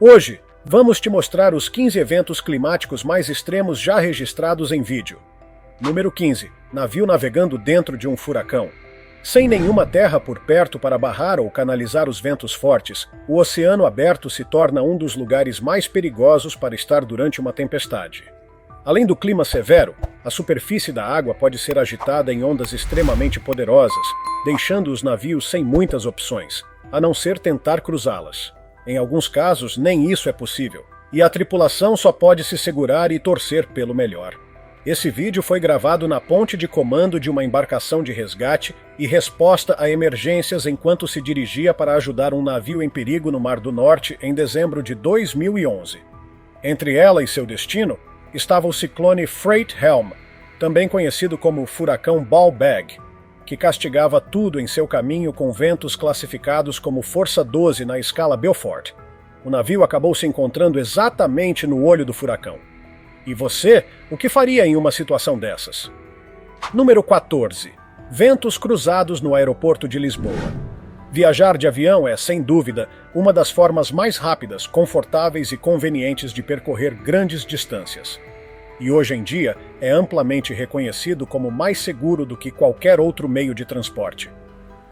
Hoje, vamos te mostrar os 15 eventos climáticos mais extremos já registrados em vídeo. Número 15. Navio navegando dentro de um furacão. Sem nenhuma terra por perto para barrar ou canalizar os ventos fortes, o oceano aberto se torna um dos lugares mais perigosos para estar durante uma tempestade. Além do clima severo, a superfície da água pode ser agitada em ondas extremamente poderosas, deixando os navios sem muitas opções, a não ser tentar cruzá-las. Em alguns casos, nem isso é possível, e a tripulação só pode se segurar e torcer pelo melhor. Esse vídeo foi gravado na ponte de comando de uma embarcação de resgate e resposta a emergências enquanto se dirigia para ajudar um navio em perigo no Mar do Norte em dezembro de 2011. Entre ela e seu destino, estava o ciclone Freight Helm, também conhecido como furacão Ball Bag, que castigava tudo em seu caminho com ventos classificados como força 12 na escala Beaufort. O navio acabou se encontrando exatamente no olho do furacão. E você, o que faria em uma situação dessas? Número 14. Ventos cruzados no aeroporto de Lisboa. Viajar de avião é, sem dúvida, uma das formas mais rápidas, confortáveis e convenientes de percorrer grandes distâncias. E hoje em dia é amplamente reconhecido como mais seguro do que qualquer outro meio de transporte.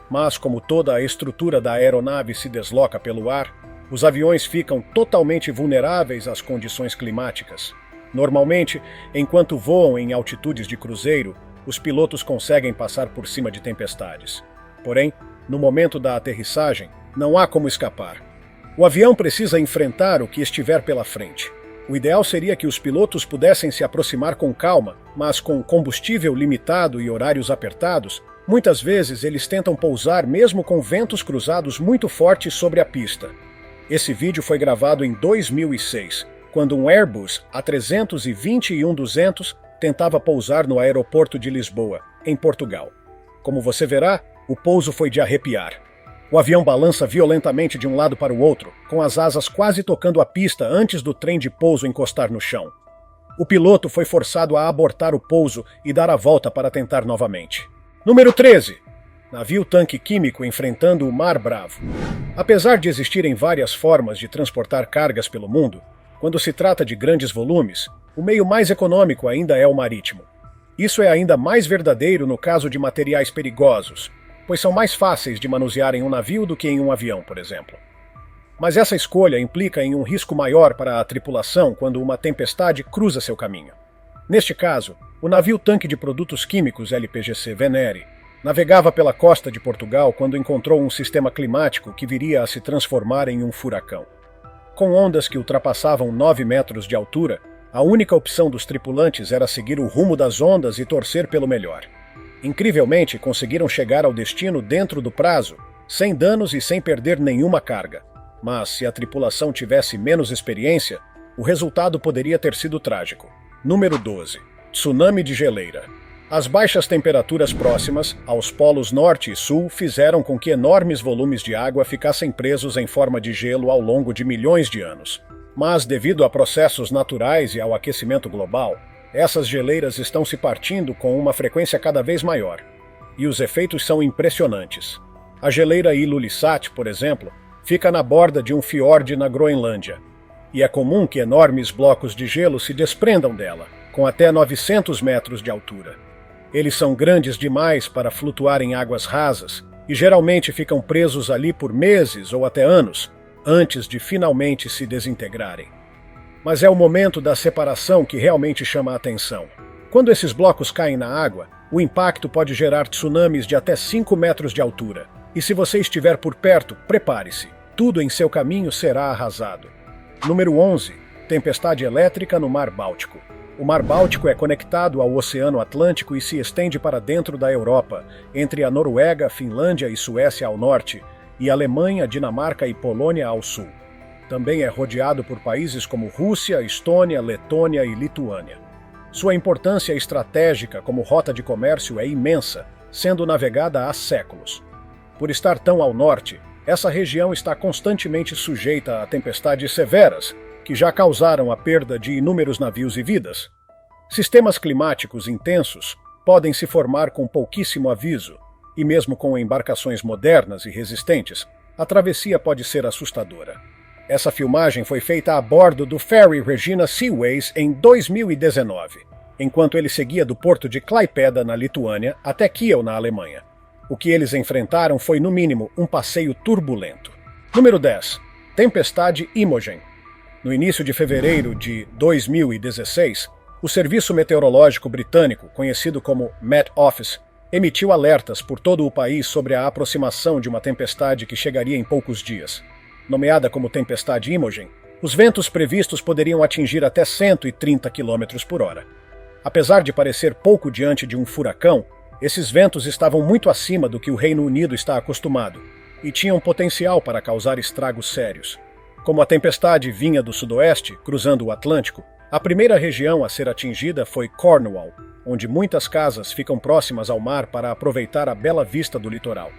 Mas como toda a estrutura da aeronave se desloca pelo ar, os aviões ficam totalmente vulneráveis às condições climáticas. Normalmente, enquanto voam em altitudes de cruzeiro, os pilotos conseguem passar por cima de tempestades. Porém, no momento da aterrissagem, não há como escapar. O avião precisa enfrentar o que estiver pela frente. O ideal seria que os pilotos pudessem se aproximar com calma, mas com combustível limitado e horários apertados, muitas vezes eles tentam pousar mesmo com ventos cruzados muito fortes sobre a pista. Esse vídeo foi gravado em 2006, quando um Airbus A320-200 tentava pousar no aeroporto de Lisboa, em Portugal. Como você verá, o pouso foi de arrepiar. O avião balança violentamente de um lado para o outro, com as asas quase tocando a pista antes do trem de pouso encostar no chão. O piloto foi forçado a abortar o pouso e dar a volta para tentar novamente. Número 13. Navio tanque químico enfrentando o Mar Bravo. Apesar de existirem várias formas de transportar cargas pelo mundo, quando se trata de grandes volumes, o meio mais econômico ainda é o marítimo. Isso é ainda mais verdadeiro no caso de materiais perigosos, pois são mais fáceis de manusear em um navio do que em um avião, por exemplo. Mas essa escolha implica em um risco maior para a tripulação quando uma tempestade cruza seu caminho. Neste caso, o navio-tanque de produtos químicos LPGC Venere navegava pela costa de Portugal quando encontrou um sistema climático que viria a se transformar em um furacão. Com ondas que ultrapassavam 9 metros de altura, a única opção dos tripulantes era seguir o rumo das ondas e torcer pelo melhor. Incrivelmente, conseguiram chegar ao destino dentro do prazo, sem danos e sem perder nenhuma carga. Mas, se a tripulação tivesse menos experiência, o resultado poderia ter sido trágico. Número 12. Tsunami de geleira. As baixas temperaturas próximas, aos polos norte e sul, fizeram com que enormes volumes de água ficassem presos em forma de gelo ao longo de milhões de anos. Mas, devido a processos naturais e ao aquecimento global, essas geleiras estão se partindo com uma frequência cada vez maior. E os efeitos são impressionantes. A geleira Ilulissat, por exemplo, fica na borda de um fiord na Groenlândia. E é comum que enormes blocos de gelo se desprendam dela, com até 900 metros de altura. Eles são grandes demais para flutuar em águas rasas e geralmente ficam presos ali por meses ou até anos, antes de finalmente se desintegrarem. Mas é o momento da separação que realmente chama a atenção. Quando esses blocos caem na água, o impacto pode gerar tsunamis de até 5 metros de altura. E se você estiver por perto, prepare-se. Tudo em seu caminho será arrasado. Número 11. Tempestade elétrica no Mar Báltico. O Mar Báltico é conectado ao Oceano Atlântico e se estende para dentro da Europa, entre a Noruega, Finlândia e Suécia ao norte, e Alemanha, Dinamarca e Polônia ao sul. Também é rodeado por países como Rússia, Estônia, Letônia e Lituânia. Sua importância estratégica como rota de comércio é imensa, sendo navegada há séculos. Por estar tão ao norte, essa região está constantemente sujeita a tempestades severas, que já causaram a perda de inúmeros navios e vidas. Sistemas climáticos intensos podem se formar com pouquíssimo aviso, e mesmo com embarcações modernas e resistentes, a travessia pode ser assustadora. Essa filmagem foi feita a bordo do ferry Regina Seaways em 2019, enquanto ele seguia do porto de Klaipėda, na Lituânia, até Kiel, na Alemanha. O que eles enfrentaram foi, no mínimo, um passeio turbulento. Número 10. Tempestade Imogen. No início de fevereiro de 2016, o Serviço Meteorológico Britânico, conhecido como Met Office, emitiu alertas por todo o país sobre a aproximação de uma tempestade que chegaria em poucos dias. Nomeada como Tempestade Imogen, os ventos previstos poderiam atingir até 130 km por hora. Apesar de parecer pouco diante de um furacão, esses ventos estavam muito acima do que o Reino Unido está acostumado e tinham potencial para causar estragos sérios. Como a tempestade vinha do sudoeste, cruzando o Atlântico, a primeira região a ser atingida foi Cornwall, onde muitas casas ficam próximas ao mar para aproveitar a bela vista do litoral.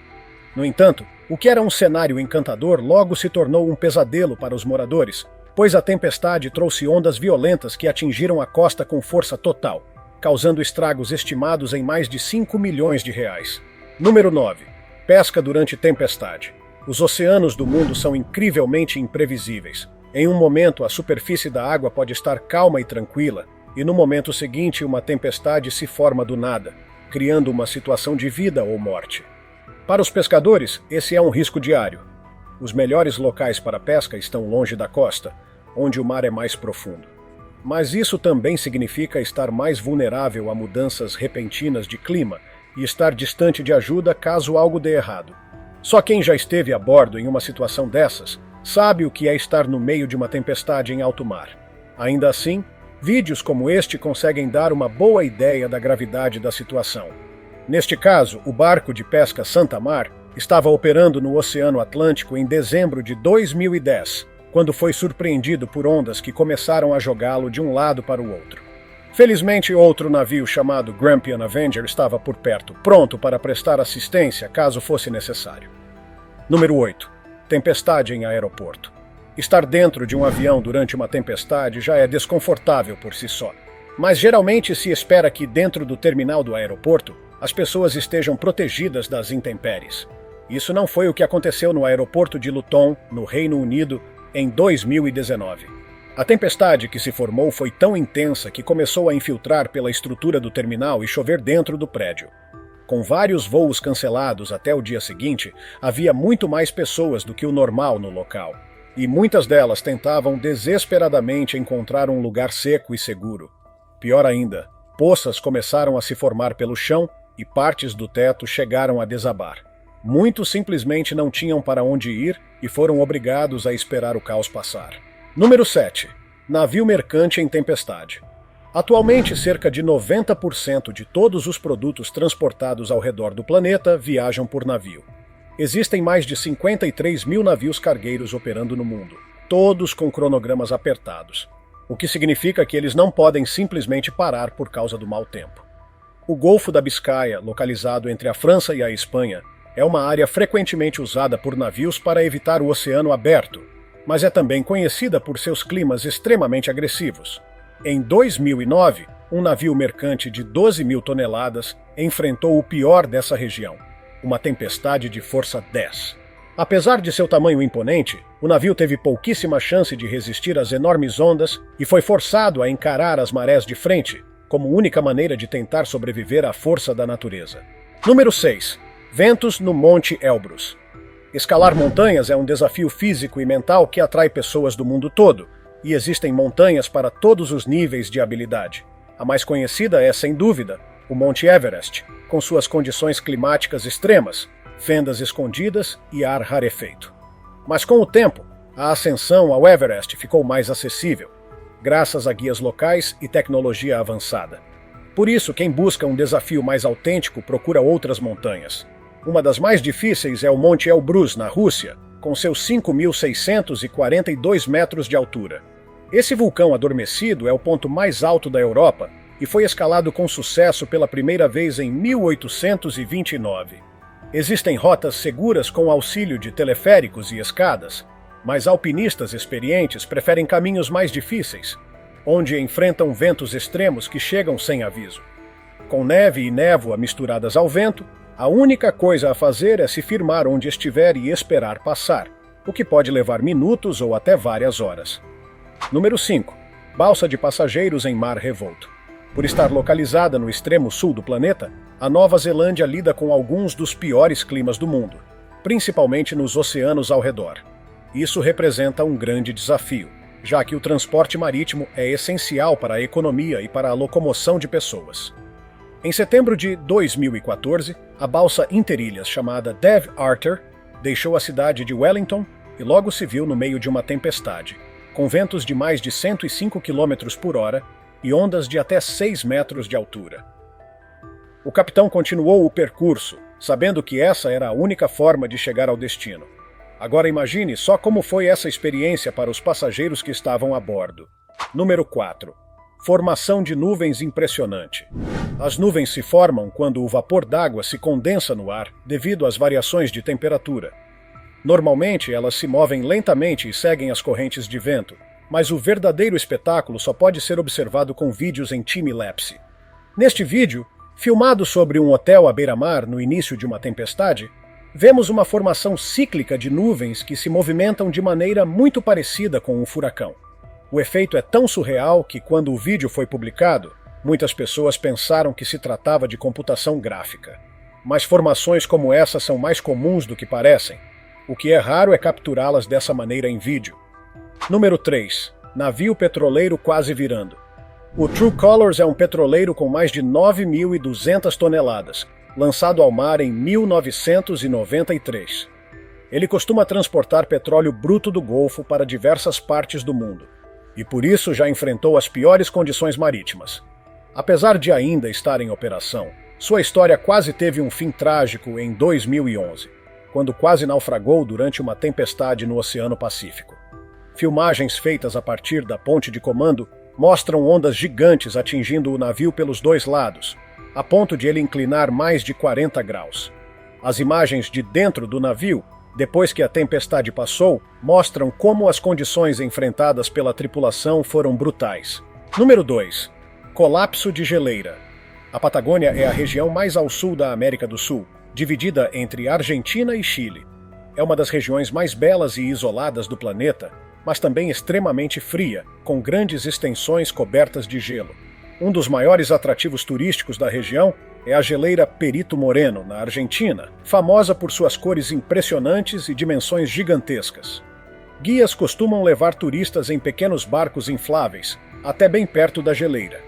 No entanto, o que era um cenário encantador logo se tornou um pesadelo para os moradores, pois a tempestade trouxe ondas violentas que atingiram a costa com força total, causando estragos estimados em mais de 5 milhões de reais. Número 9. Pesca durante tempestade. Os oceanos do mundo são incrivelmente imprevisíveis. Em um momento, a superfície da água pode estar calma e tranquila, e no momento seguinte, uma tempestade se forma do nada, criando uma situação de vida ou morte. Para os pescadores, esse é um risco diário. Os melhores locais para pesca estão longe da costa, onde o mar é mais profundo. Mas isso também significa estar mais vulnerável a mudanças repentinas de clima e estar distante de ajuda caso algo dê errado. Só quem já esteve a bordo em uma situação dessas sabe o que é estar no meio de uma tempestade em alto mar. Ainda assim, vídeos como este conseguem dar uma boa ideia da gravidade da situação. Neste caso, o barco de pesca Santa Mar estava operando no Oceano Atlântico em dezembro de 2010, quando foi surpreendido por ondas que começaram a jogá-lo de um lado para o outro. Felizmente, outro navio chamado Grampian Avenger estava por perto, pronto para prestar assistência caso fosse necessário. Número 8. Tempestade em aeroporto. Estar dentro de um avião durante uma tempestade já é desconfortável por si só, mas geralmente se espera que dentro do terminal do aeroporto as pessoas estejam protegidas das intempéries. Isso não foi o que aconteceu no aeroporto de Luton, no Reino Unido, em 2019. A tempestade que se formou foi tão intensa que começou a infiltrar pela estrutura do terminal e chover dentro do prédio. Com vários voos cancelados até o dia seguinte, havia muito mais pessoas do que o normal no local, e muitas delas tentavam desesperadamente encontrar um lugar seco e seguro. Pior ainda, poças começaram a se formar pelo chão e partes do teto chegaram a desabar. Muitos simplesmente não tinham para onde ir e foram obrigados a esperar o caos passar. Número 7. Navio mercante em tempestade. Atualmente, cerca de 90% de todos os produtos transportados ao redor do planeta viajam por navio. Existem mais de 53 mil navios cargueiros operando no mundo, todos com cronogramas apertados, o que significa que eles não podem simplesmente parar por causa do mau tempo. O Golfo da Biscaia, localizado entre a França e a Espanha, é uma área frequentemente usada por navios para evitar o oceano aberto, mas é também conhecida por seus climas extremamente agressivos. Em 2009, um navio mercante de 12 mil toneladas enfrentou o pior dessa região, uma tempestade de força 10. Apesar de seu tamanho imponente, o navio teve pouquíssima chance de resistir às enormes ondas e foi forçado a encarar as marés de frente, como única maneira de tentar sobreviver à força da natureza. Número 6. Ventos no Monte Elbrus. Escalar montanhas é um desafio físico e mental que atrai pessoas do mundo todo, e existem montanhas para todos os níveis de habilidade. A mais conhecida é, sem dúvida, o Monte Everest, com suas condições climáticas extremas, fendas escondidas e ar rarefeito. Mas com o tempo, a ascensão ao Everest ficou mais acessível, graças a guias locais e tecnologia avançada. Por isso, quem busca um desafio mais autêntico procura outras montanhas. Uma das mais difíceis é o Monte Elbrus, na Rússia, com seus 5.642 metros de altura. Esse vulcão adormecido é o ponto mais alto da Europa e foi escalado com sucesso pela primeira vez em 1829. Existem rotas seguras com auxílio de teleféricos e escadas, mas alpinistas experientes preferem caminhos mais difíceis, onde enfrentam ventos extremos que chegam sem aviso. Com neve e névoa misturadas ao vento, a única coisa a fazer é se firmar onde estiver e esperar passar. o que pode levar minutos ou até várias horas. Número 5. Balsa de passageiros em mar revolto. Por estar localizada no extremo sul do planeta, a Nova Zelândia lida com alguns dos piores climas do mundo, principalmente nos oceanos ao redor. Isso representa um grande desafio, já que o transporte marítimo é essencial para a economia e para a locomoção de pessoas. Em setembro de 2014, a balsa interilhas chamada Dev Arthur deixou a cidade de Wellington e logo se viu no meio de uma tempestade, com ventos de mais de 105 km por hora e ondas de até 6 metros de altura. O capitão continuou o percurso, sabendo que essa era a única forma de chegar ao destino. Agora imagine só como foi essa experiência para os passageiros que estavam a bordo. Número 4. Formação de nuvens impressionante. As nuvens se formam quando o vapor d'água se condensa no ar devido às variações de temperatura. Normalmente elas se movem lentamente e seguem as correntes de vento, mas o verdadeiro espetáculo só pode ser observado com vídeos em time-lapse. Neste vídeo, filmado sobre um hotel à beira-mar no início de uma tempestade, vemos uma formação cíclica de nuvens que se movimentam de maneira muito parecida com um furacão. O efeito é tão surreal que, quando o vídeo foi publicado, muitas pessoas pensaram que se tratava de computação gráfica. Mas formações como essa são mais comuns do que parecem. O que é raro é capturá-las dessa maneira em vídeo. Número 3. Navio petroleiro quase virando. O True Colors é um petroleiro com mais de 9.200 toneladas, lançado ao mar em 1993. Ele costuma transportar petróleo bruto do Golfo para diversas partes do mundo, e por isso já enfrentou as piores condições marítimas. Apesar de ainda estar em operação, sua história quase teve um fim trágico em 2011, quando quase naufragou durante uma tempestade no Oceano Pacífico. Filmagens feitas a partir da ponte de comando mostram ondas gigantes atingindo o navio pelos dois lados, a ponto de ele inclinar mais de 40 graus. As imagens de dentro do navio, depois que a tempestade passou, mostram como as condições enfrentadas pela tripulação foram brutais. Número 2. Colapso de geleira. A Patagônia é a região mais ao sul da América do Sul, dividida entre Argentina e Chile. É uma das regiões mais belas e isoladas do planeta, mas também extremamente fria, com grandes extensões cobertas de gelo. Um dos maiores atrativos turísticos da região é a geleira Perito Moreno, na Argentina, famosa por suas cores impressionantes e dimensões gigantescas. Guias costumam levar turistas em pequenos barcos infláveis, até bem perto da geleira.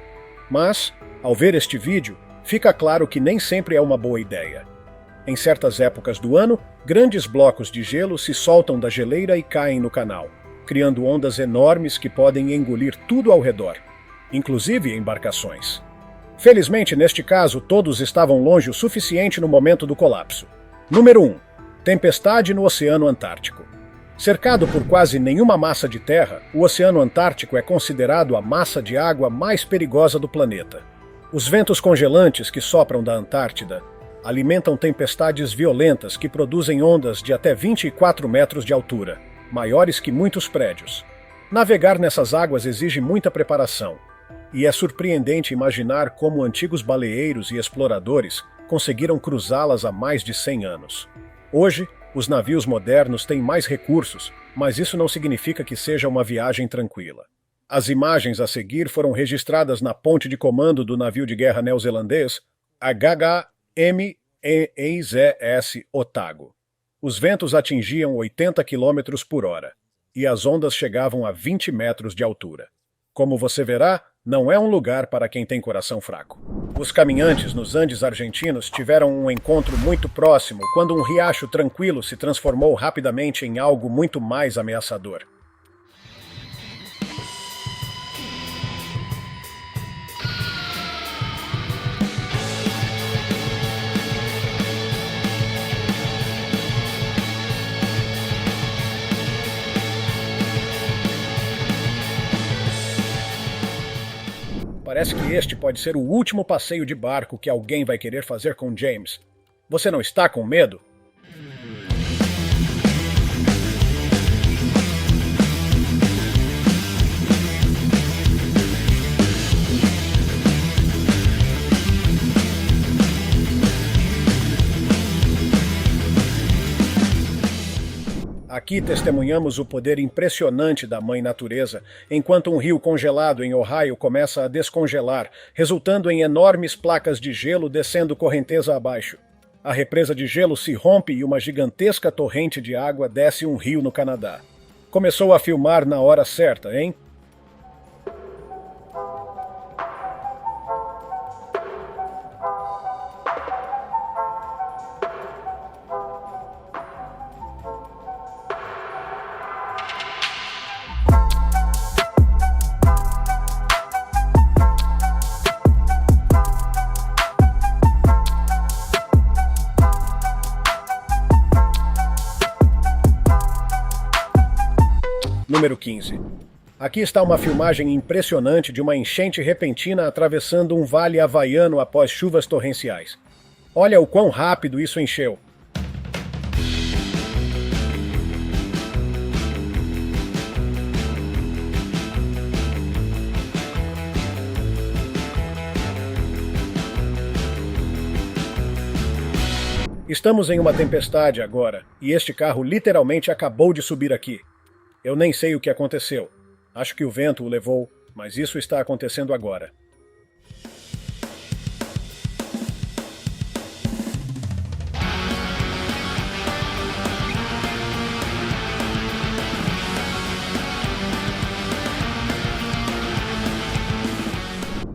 Mas, ao ver este vídeo, fica claro que nem sempre é uma boa ideia. Em certas épocas do ano, grandes blocos de gelo se soltam da geleira e caem no canal, criando ondas enormes que podem engolir tudo ao redor, inclusive embarcações. Felizmente, neste caso, todos estavam longe o suficiente no momento do colapso. Número 1. Tempestade no Oceano Antártico. Cercado por quase nenhuma massa de terra, o Oceano Antártico é considerado a massa de água mais perigosa do planeta. Os ventos congelantes que sopram da Antártida alimentam tempestades violentas que produzem ondas de até 24 metros de altura, maiores que muitos prédios. Navegar nessas águas exige muita preparação, e é surpreendente imaginar como antigos baleeiros e exploradores conseguiram cruzá-las há mais de 100 anos. Hoje, os navios modernos têm mais recursos, mas isso não significa que seja uma viagem tranquila. As imagens a seguir foram registradas na ponte de comando do navio de guerra neozelandês HMEZ Otago. Os ventos atingiam 80 km por hora, e as ondas chegavam a 20 metros de altura. Como você verá, não é um lugar para quem tem coração fraco. Os caminhantes nos Andes argentinos tiveram um encontro muito próximo quando um riacho tranquilo se transformou rapidamente em algo muito mais ameaçador. Parece que este pode ser o último passeio de barco que alguém vai querer fazer com James. Você não está com medo? A Aqui testemunhamos o poder impressionante da Mãe Natureza, enquanto um rio congelado em Ohio começa a descongelar, resultando em enormes placas de gelo descendo correnteza abaixo. A represa de gelo se rompe e uma gigantesca torrente de água desce um rio no Canadá. Começou a filmar na hora certa, hein? Número 15. Aqui está uma filmagem impressionante de uma enchente repentina atravessando um vale havaiano após chuvas torrenciais. Olha o quão rápido isso encheu. Estamos em uma tempestade agora, e este carro literalmente acabou de subir aqui. Eu nem sei o que aconteceu. Acho que o vento o levou, mas isso está acontecendo agora.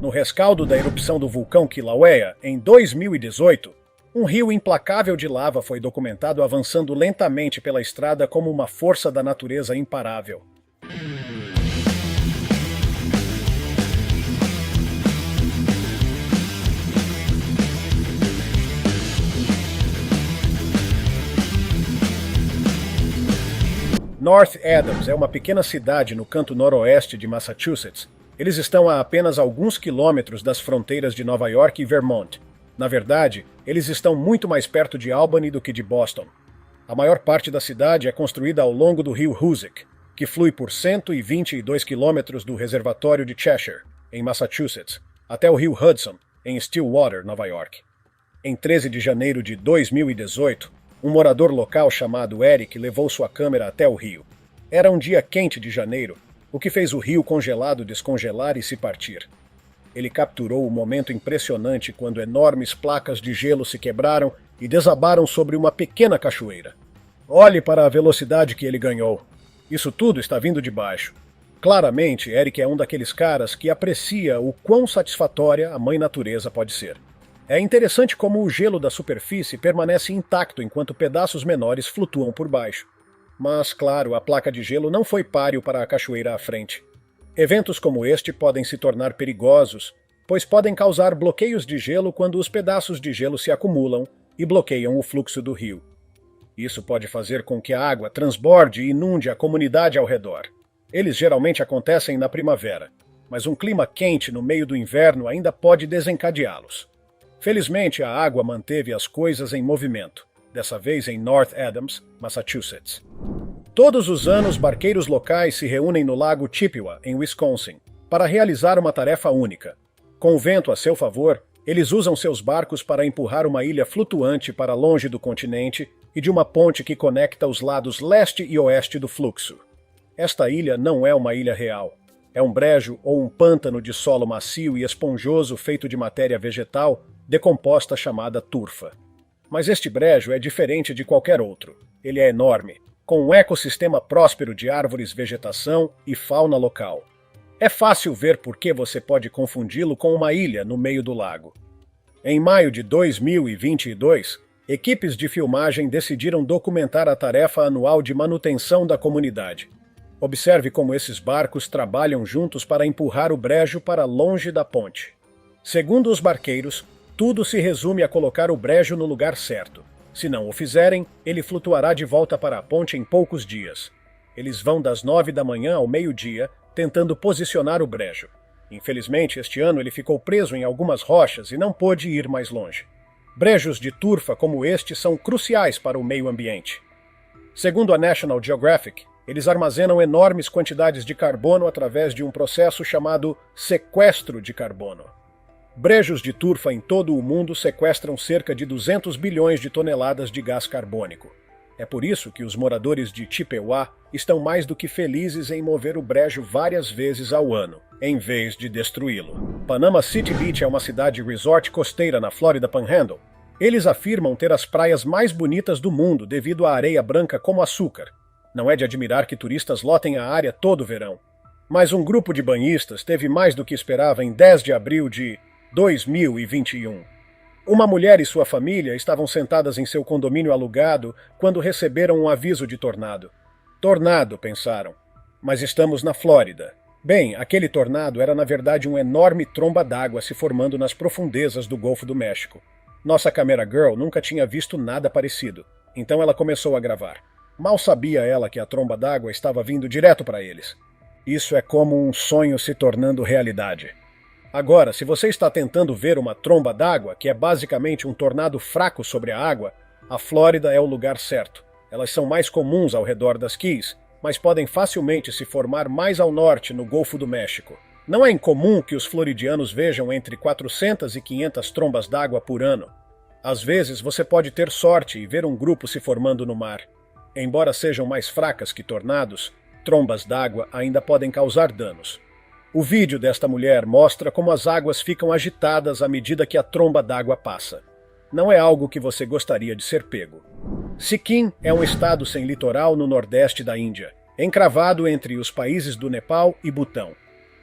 No rescaldo da erupção do vulcão Kilauea, em 2018, um rio implacável de lava foi documentado avançando lentamente pela estrada como uma força da natureza imparável. North Adams é uma pequena cidade no canto noroeste de Massachusetts. Eles estão a apenas alguns quilômetros das fronteiras de Nova York e Vermont. Na verdade, eles estão muito mais perto de Albany do que de Boston. A maior parte da cidade é construída ao longo do rio Hoosick, que flui por 122 quilômetros do reservatório de Cheshire, em Massachusetts, até o rio Hudson, em Stillwater, Nova York. Em 13 de janeiro de 2018, um morador local chamado Eric levou sua câmera até o rio. Era um dia quente de janeiro, o que fez o rio congelado descongelar e se partir. Ele capturou o momento impressionante quando enormes placas de gelo se quebraram e desabaram sobre uma pequena cachoeira. Olhe para a velocidade que ele ganhou. Isso tudo está vindo de baixo. Claramente, Eric é um daqueles caras que aprecia o quão satisfatória a Mãe Natureza pode ser. É interessante como o gelo da superfície permanece intacto enquanto pedaços menores flutuam por baixo. Mas, claro, a placa de gelo não foi páreo para a cachoeira à frente. Eventos como este podem se tornar perigosos, pois podem causar bloqueios de gelo quando os pedaços de gelo se acumulam e bloqueiam o fluxo do rio. Isso pode fazer com que a água transborde e inunde a comunidade ao redor. Eles geralmente acontecem na primavera, mas um clima quente no meio do inverno ainda pode desencadeá-los. Felizmente, a água manteve as coisas em movimento, dessa vez em North Adams, Massachusetts. Todos os anos, barqueiros locais se reúnem no lago Chippewa, em Wisconsin, para realizar uma tarefa única. Com o vento a seu favor, eles usam seus barcos para empurrar uma ilha flutuante para longe do continente e de uma ponte que conecta os lados leste e oeste do fluxo. Esta ilha não é uma ilha real. É um brejo ou um pântano de solo macio e esponjoso feito de matéria vegetal decomposta chamada turfa. Mas este brejo é diferente de qualquer outro. Ele é enorme, com um ecossistema próspero de árvores, vegetação e fauna local. É fácil ver por que você pode confundi-lo com uma ilha no meio do lago. Em maio de 2022, equipes de filmagem decidiram documentar a tarefa anual de manutenção da comunidade. Observe como esses barcos trabalham juntos para empurrar o brejo para longe da ponte. Segundo os barqueiros, tudo se resume a colocar o brejo no lugar certo. Se não o fizerem, ele flutuará de volta para a ponte em poucos dias. Eles vão das 9 da manhã ao meio-dia, tentando posicionar o brejo. Infelizmente, este ano ele ficou preso em algumas rochas e não pôde ir mais longe. Brejos de turfa como este são cruciais para o meio ambiente. Segundo a National Geographic, eles armazenam enormes quantidades de carbono através de um processo chamado sequestro de carbono. Brejos de turfa em todo o mundo sequestram cerca de 200 bilhões de toneladas de gás carbônico. É por isso que os moradores de Chippewa estão mais do que felizes em mover o brejo várias vezes ao ano, em vez de destruí-lo. Panama City Beach é uma cidade resort costeira na Flórida Panhandle. Eles afirmam ter as praias mais bonitas do mundo devido à areia branca como açúcar. Não é de admirar que turistas lotem a área todo o verão. Mas um grupo de banhistas teve mais do que esperava em 10 de abril de 2021. Uma mulher e sua família estavam sentadas em seu condomínio alugado quando receberam um aviso de tornado. Tornado, pensaram. Mas estamos na Flórida. Bem, aquele tornado era na verdade uma enorme tromba d'água se formando nas profundezas do Golfo do México. Nossa camera girl nunca tinha visto nada parecido, então ela começou a gravar. Mal sabia ela que a tromba d'água estava vindo direto para eles. Isso é como um sonho se tornando realidade. Agora, se você está tentando ver uma tromba d'água, que é basicamente um tornado fraco sobre a água, a Flórida é o lugar certo. Elas são mais comuns ao redor das Keys, mas podem facilmente se formar mais ao norte, no Golfo do México. Não é incomum que os floridianos vejam entre 400 e 500 trombas d'água por ano. Às vezes, você pode ter sorte e ver um grupo se formando no mar. Embora sejam mais fracas que tornados, trombas d'água ainda podem causar danos. O vídeo desta mulher mostra como as águas ficam agitadas à medida que a tromba d'água passa. Não é algo que você gostaria de ser pego. Sikkim é um estado sem litoral no nordeste da Índia, encravado entre os países do Nepal e Butão.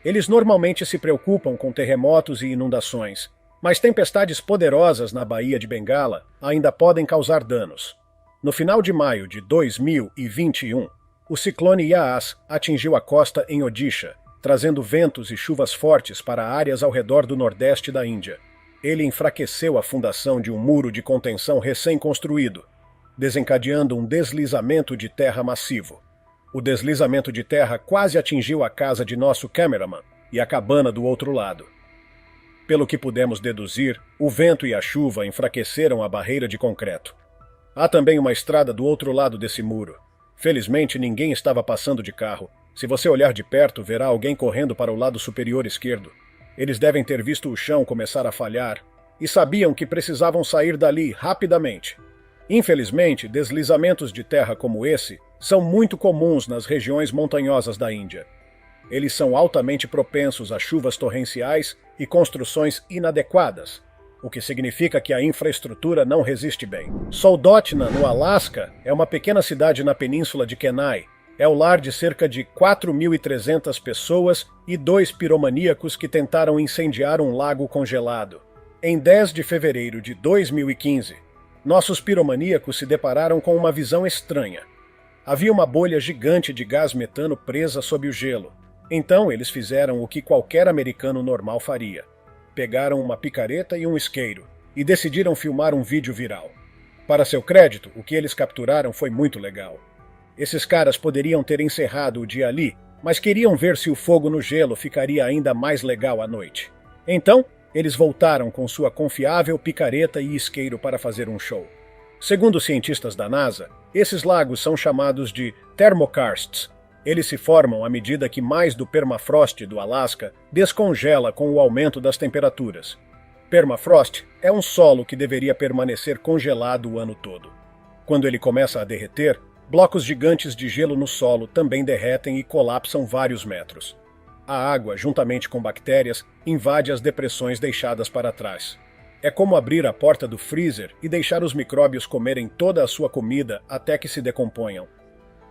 Eles normalmente se preocupam com terremotos e inundações, mas tempestades poderosas na Baía de Bengala ainda podem causar danos. No final de maio de 2021, o ciclone Yaas atingiu a costa em Odisha, trazendo ventos e chuvas fortes para áreas ao redor do nordeste da Índia. Ele enfraqueceu a fundação de um muro de contenção recém-construído, desencadeando um deslizamento de terra massivo. O deslizamento de terra quase atingiu a casa de nosso cameraman e a cabana do outro lado. Pelo que pudemos deduzir, o vento e a chuva enfraqueceram a barreira de concreto. Há também uma estrada do outro lado desse muro. Felizmente, ninguém estava passando de carro. Se você olhar de perto, verá alguém correndo para o lado superior esquerdo. Eles devem ter visto o chão começar a falhar e sabiam que precisavam sair dali rapidamente. Infelizmente, deslizamentos de terra como esse são muito comuns nas regiões montanhosas da Índia. Eles são altamente propensos a chuvas torrenciais e construções inadequadas, o que significa que a infraestrutura não resiste bem. Soldotna, no Alasca, é uma pequena cidade na península de Kenai. É o lar de cerca de 4.300 pessoas e 2 piromaníacos que tentaram incendiar um lago congelado. Em 10 de fevereiro de 2015, nossos piromaníacos se depararam com uma visão estranha. Havia uma bolha gigante de gás metano presa sob o gelo. Então eles fizeram o que qualquer americano normal faria. Pegaram uma picareta e um isqueiro e decidiram filmar um vídeo viral. Para seu crédito, o que eles capturaram foi muito legal. Esses caras poderiam ter encerrado o dia ali, mas queriam ver se o fogo no gelo ficaria ainda mais legal à noite. Então, eles voltaram com sua confiável picareta e isqueiro para fazer um show. Segundo os cientistas da NASA, esses lagos são chamados de thermokarsts. Eles se formam à medida que mais do permafrost do Alasca descongela com o aumento das temperaturas. Permafrost é um solo que deveria permanecer congelado o ano todo. Quando ele começa a derreter, blocos gigantes de gelo no solo também derretem e colapsam vários metros. A água, juntamente com bactérias, invade as depressões deixadas para trás. É como abrir a porta do freezer e deixar os micróbios comerem toda a sua comida até que se decomponham.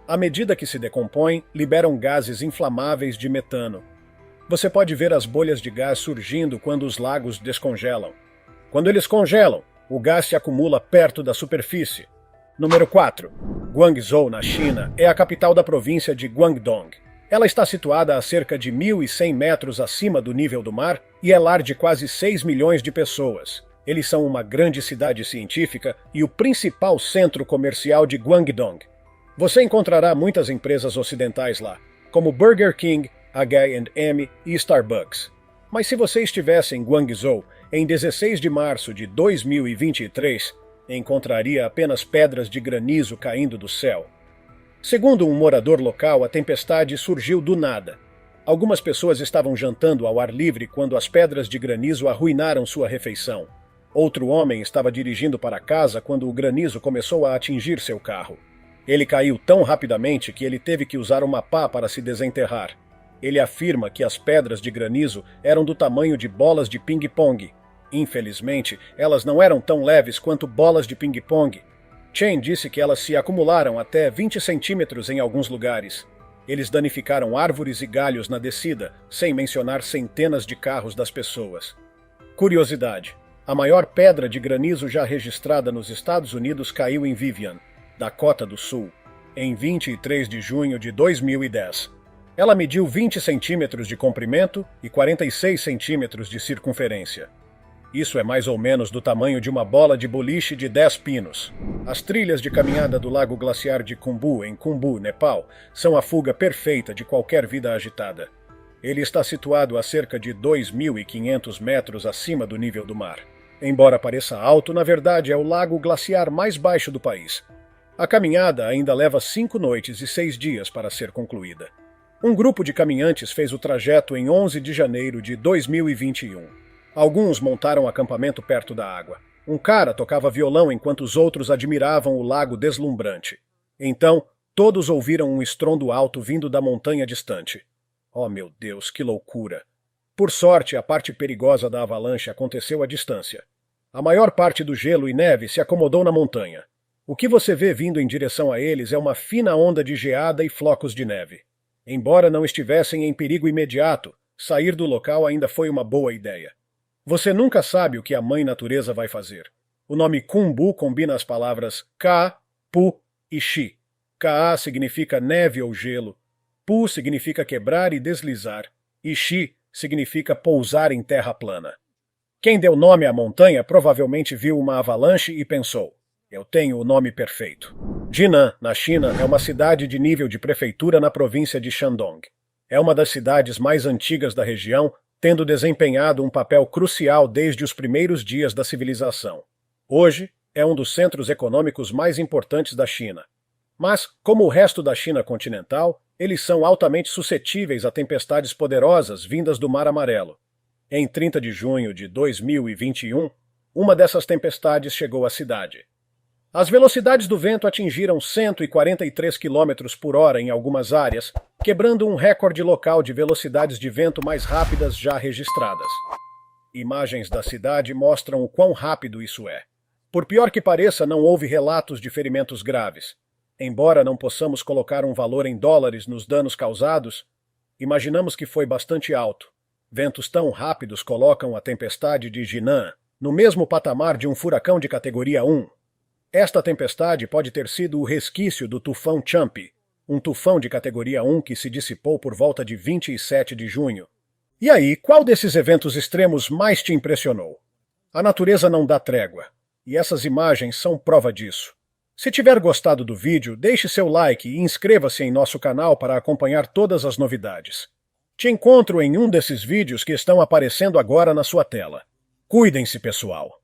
À medida que se decompõem, liberam gases inflamáveis de metano. Você pode ver as bolhas de gás surgindo quando os lagos descongelam. Quando eles congelam, o gás se acumula perto da superfície. Número 4. Guangzhou, na China, é a capital da província de Guangdong. Ela está situada a cerca de 1.100 metros acima do nível do mar e é lar de quase 6 milhões de pessoas. Eles são uma grande cidade científica e o principal centro comercial de Guangdong. Você encontrará muitas empresas ocidentais lá, como Burger King, H&M e Starbucks. Mas se você estivesse em Guangzhou em 16 de março de 2023, encontraria apenas pedras de granizo caindo do céu. Segundo um morador local, a tempestade surgiu do nada. Algumas pessoas estavam jantando ao ar livre quando as pedras de granizo arruinaram sua refeição. Outro homem estava dirigindo para casa quando o granizo começou a atingir seu carro. Ele caiu tão rapidamente que ele teve que usar uma pá para se desenterrar. Ele afirma que as pedras de granizo eram do tamanho de bolas de ping-pong. Infelizmente, elas não eram tão leves quanto bolas de ping-pong. Chen disse que elas se acumularam até 20 centímetros em alguns lugares. Eles danificaram árvores e galhos na descida, sem mencionar centenas de carros das pessoas. Curiosidade: a maior pedra de granizo já registrada nos Estados Unidos caiu em Vivian, Dakota do Sul, em 23 de junho de 2010. Ela mediu 20 centímetros de comprimento e 46 centímetros de circunferência. Isso é mais ou menos do tamanho de uma bola de boliche de 10 pinos. As trilhas de caminhada do Lago Glaciar de Khumbu, em Khumbu, Nepal, são a fuga perfeita de qualquer vida agitada. Ele está situado a cerca de 2.500 metros acima do nível do mar. Embora pareça alto, na verdade é o lago glaciar mais baixo do país. A caminhada ainda leva 5 noites e 6 dias para ser concluída. Um grupo de caminhantes fez o trajeto em 11 de janeiro de 2021. Alguns montaram acampamento perto da água. Um cara tocava violão enquanto os outros admiravam o lago deslumbrante. Então, todos ouviram um estrondo alto vindo da montanha distante. Oh, meu Deus, que loucura! Por sorte, a parte perigosa da avalanche aconteceu à distância. A maior parte do gelo e neve se acomodou na montanha. O que você vê vindo em direção a eles é uma fina onda de geada e flocos de neve. Embora não estivessem em perigo imediato, sair do local ainda foi uma boa ideia. Você nunca sabe o que a Mãe Natureza vai fazer. O nome Khumbu combina as palavras Ka, Pu e Shi. Ka significa neve ou gelo, Pu significa quebrar e deslizar, e Shi significa pousar em terra plana. Quem deu nome à montanha provavelmente viu uma avalanche e pensou: eu tenho o nome perfeito. Jinan, na China, é uma cidade de nível de prefeitura na província de Shandong. É uma das cidades mais antigas da região, tendo desempenhado um papel crucial desde os primeiros dias da civilização. Hoje, é um dos centros econômicos mais importantes da China. Mas, como o resto da China continental, eles são altamente suscetíveis a tempestades poderosas vindas do Mar Amarelo. Em 30 de junho de 2021, uma dessas tempestades chegou à cidade. As velocidades do vento atingiram 143 km por hora em algumas áreas, quebrando um recorde local de velocidades de vento mais rápidas já registradas. Imagens da cidade mostram o quão rápido isso é. Por pior que pareça, não houve relatos de ferimentos graves. Embora não possamos colocar um valor em dólares nos danos causados, imaginamos que foi bastante alto. Ventos tão rápidos colocam a tempestade de Jinan no mesmo patamar de um furacão de categoria 1. Esta tempestade pode ter sido o resquício do tufão Champy, um tufão de categoria 1 que se dissipou por volta de 27 de junho. E aí, qual desses eventos extremos mais te impressionou? A natureza não dá trégua, e essas imagens são prova disso. Se tiver gostado do vídeo, deixe seu like e inscreva-se em nosso canal para acompanhar todas as novidades. Te encontro em um desses vídeos que estão aparecendo agora na sua tela. Cuidem-se, pessoal!